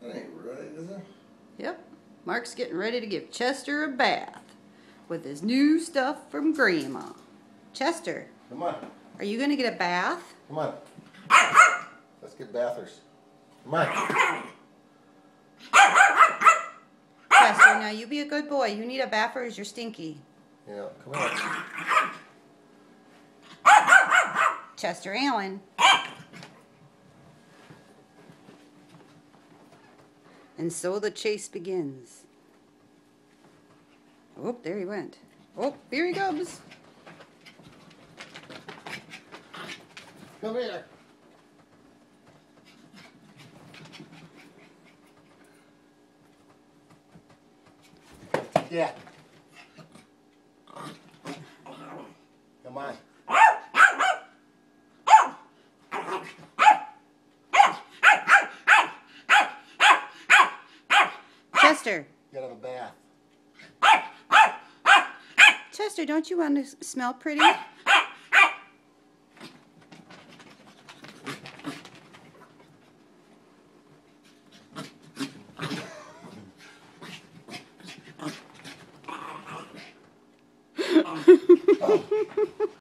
That ain't right, is it? Yep. Mark's getting ready to give Chester a bath with his new stuff from Grandma. Chester. Come on. Are you going to get a bath? Come on. Let's get bathers. Come on. Chester, now you be a good boy. You need a bath or is you're stinky. Yeah, come on. Chester Allen. And so the chase begins. Oh, there he went. Oh, here he comes. Come here. Yeah. Come on. Chester. You gotta have a bath. Chester, don't you want to smell pretty?